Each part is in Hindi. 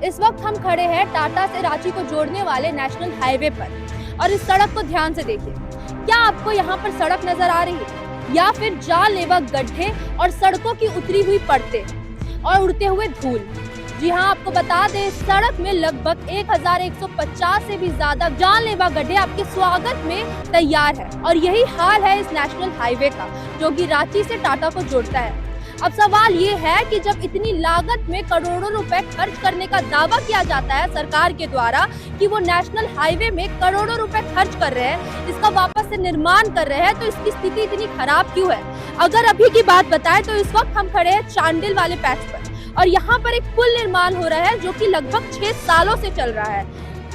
इस वक्त हम खड़े हैं टाटा से रांची को जोड़ने वाले नेशनल हाईवे पर और इस सड़क को ध्यान से देखिए। क्या आपको यहाँ पर सड़क नजर आ रही है या फिर जानलेवा गड्ढे और सड़कों की उतरी हुई परतें और उड़ते हुए धूल? जी हाँ, आपको बता दें सड़क में लगभग 1150 से भी ज्यादा जानलेवा गड्ढे आपके स्वागत में तैयार है और यही हाल है इस नेशनल हाईवे का जो कि रांची से टाटा को जोड़ता है। अब सवाल ये है कि जब इतनी लागत में करोड़ों रुपए खर्च करने का दावा किया जाता है सरकार के द्वारा कि वो नेशनल हाईवे में करोड़ों रुपए खर्च कर रहे हैं, इसका वापस से निर्माण कर रहे हैं, तो इसकी स्थिति इतनी खराब क्यों है? अगर अभी की बात बताएं तो इस वक्त हम खड़े हैं चांडिल वाले पैच पर और यहाँ पर एक पुल निर्माण हो रहा है जो कि लगभग 6 सालों से चल रहा है।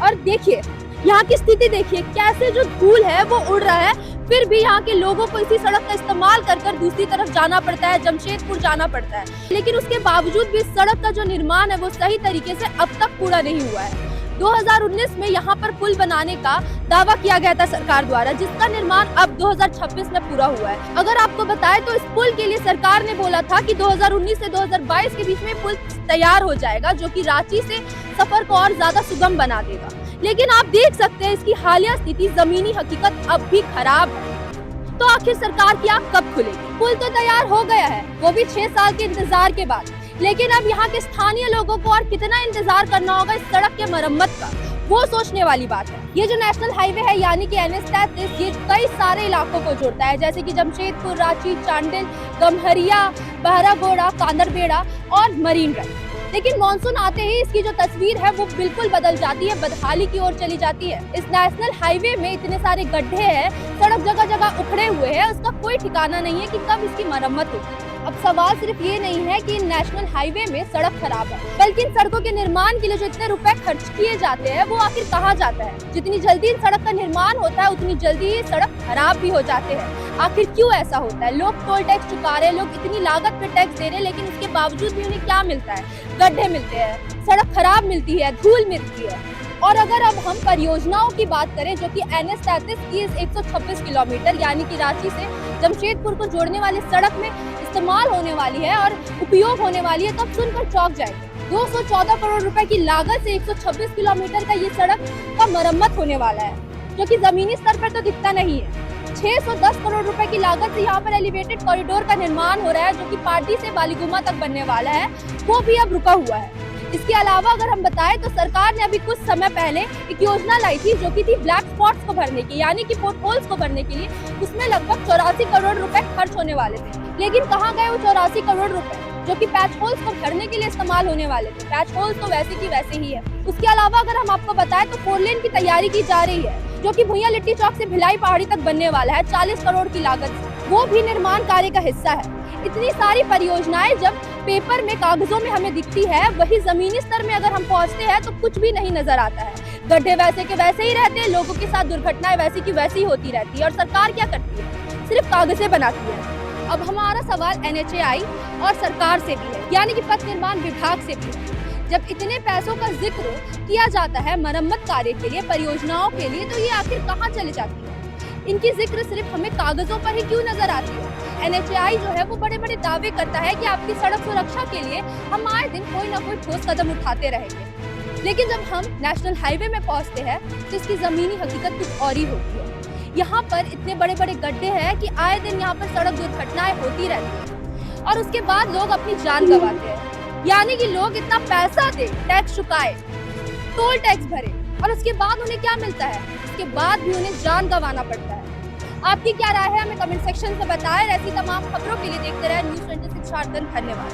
और देखिए यहाँ की स्थिति देखिए, कैसे जो धूल है वो उड़ रहा है, फिर भी यहाँ के लोगों को इसी सड़क का इस्तेमाल कर दूसरी तरफ जाना पड़ता है, जमशेदपुर जाना पड़ता है। लेकिन उसके बावजूद भी सड़क का जो निर्माण है वो सही तरीके से अब तक पूरा नहीं हुआ है। 2019 में यहाँ पर पुल बनाने का दावा किया गया था सरकार द्वारा, जिसका निर्माण अब 2026 में पूरा हुआ है। अगर आपको बताएं तो इस पुल के लिए सरकार ने बोला था कि 2019 से 2022 के बीच में पुल तैयार हो जाएगा, जो कि रांची से सफर को और ज्यादा सुगम बना देगा। लेकिन आप देख सकते हैं इसकी हालिया स्थिति, जमीनी हकीकत अब भी खराब है। तो आखिर सरकार की आंख कब खुलेगी? पुल तो तैयार हो गया है, वो भी 6 साल के इंतजार के बाद। लेकिन अब यहाँ के स्थानीय लोगों को और कितना इंतजार करना होगा इस सड़क के मरम्मत का, वो सोचने वाली बात है। ये जो नेशनल हाईवे है यानी कि NH-33, ये कई सारे इलाकों को जोड़ता है, जैसे कि जमशेदपुर, रांची, चांडिल, गम्हरिया, बहरागोड़ा, कांदरबेड़ा और मरीन ड्राइव। लेकिन मानसून आते ही इसकी जो तस्वीर है वो बिल्कुल बदल जाती है, बदहाली की ओर चली जाती है। इस नेशनल हाईवे में इतने सारे गड्ढे हैं, सड़क जगह जगह उखड़े हुए हैं, उसका कोई ठिकाना नहीं है कि कब इसकी मरम्मत होगी। अब सवाल सिर्फ ये नहीं है कि नेशनल हाईवे में सड़क खराब है, बल्कि इन सड़कों के निर्माण के लिए जो इतने रुपए खर्च किए जाते हैं वो आखिर कहाँ जाता है? जितनी जल्दी इन सड़क का निर्माण होता है उतनी जल्दी ये सड़क खराब भी हो जाते हैं। आखिर क्यों ऐसा होता है? लोग टोल टैक्स चुका रहे हैं, लोग इतनी लागत पे टैक्स दे रहे हैं, लेकिन उसके बावजूद भी उन्हें क्या मिलता है? गड्ढे मिलते हैं, सड़क खराब मिलती है, धूल मिलती है। और अगर अब हम परियोजनाओं की बात करें जो कि NH-33 की 126 किलोमीटर यानी कि रांची से जमशेदपुर को जोड़ने वाली सड़क में इस्तेमाल होने वाली है और उपयोग होने वाली है, तो अब सुनकर चौंक जाएंगे। 214 करोड़ रुपए की लागत से 126 किलोमीटर का ये सड़क का मरम्मत होने वाला है, जो कि जमीनी स्तर पर तो दिखता नहीं है। 610 करोड़ रुपए की लागत से यहाँ पर एलिवेटेड कॉरिडोर का निर्माण हो रहा है, जो कि पार्टी से बालीगुमा तक बनने वाला है, वो भी अब रुका हुआ है। इसके अलावा अगर हम बताएं तो सरकार ने अभी कुछ समय पहले एक योजना लाई थी जो कि थी ब्लैक स्पॉट्स को भरने की, यानी कि पोर्टहोल्स को भरने के लिए। उसमें लगभग 84 करोड़ रुपए खर्च होने वाले थे, लेकिन कहाँ गए वो 84 करोड़ रुपए जो कि पैच होल्स को भरने के लिए इस्तेमाल होने वाले थे? पैच होल्स तो वैसे की वैसे ही है। उसके अलावा अगर हम आपको बताएं तो 4 लेन की तैयारी की जा रही है, जो कि भुइयां लिट्टी चौक से भिलाई पहाड़ी तक बनने वाला है 40 करोड़ की लागत से, वो भी निर्माण कार्य का हिस्सा है। इतनी सारी परियोजनाएं जब पेपर में, कागजों में हमें दिखती है, वही जमीनी स्तर में अगर हम पहुंचते हैं तो कुछ भी नहीं नजर आता है। गड्ढे वैसे के वैसे ही रहते हैं, लोगों के साथ दुर्घटनाएं वैसी की वैसी ही होती रहती है और सरकार क्या करती है? सिर्फ कागजें बनाती है। अब हमारा सवाल NHAI और सरकार से भी है, यानी कि पथ निर्माण विभाग से भी है। जब इतने पैसों का जिक्र किया जाता है मरम्मत कार्य के लिए, परियोजनाओं के लिए, तो ये आखिर कहाँ चली जाती है? इनकी जिक्र सिर्फ हमें कागजों पर ही क्यों नजर आती है? NHAI जो है वो बड़े बड़े दावे करता है कि आपकी सड़क सुरक्षा के लिए हम आए दिन कोई ना कोई ठोस कदम उठाते रहेंगे, लेकिन जब हम नेशनल हाईवे में पहुंचते हैं तो इसकी जमीनी हकीकत कुछ और ही होती है। यहाँ पर इतने बड़े बड़े गड्ढे हैं कि आए दिन यहाँ पर सड़क दुर्घटनाएं होती रहती है और उसके बाद लोग अपनी जान गंवाते हैं। यानी कि लोग इतना पैसा दे, टैक्स चुकाए, टोल टैक्स भरे और उसके बाद उन्हें क्या मिलता है? उसके बाद भी उन्हें जान गंवाना पड़ता है। आपकी क्या राय है? हमें कमेंट सेक्शन से बताएं। ऐसी तमाम खबरों के लिए देखते रहे News 26 झारखंड। धन्यवाद।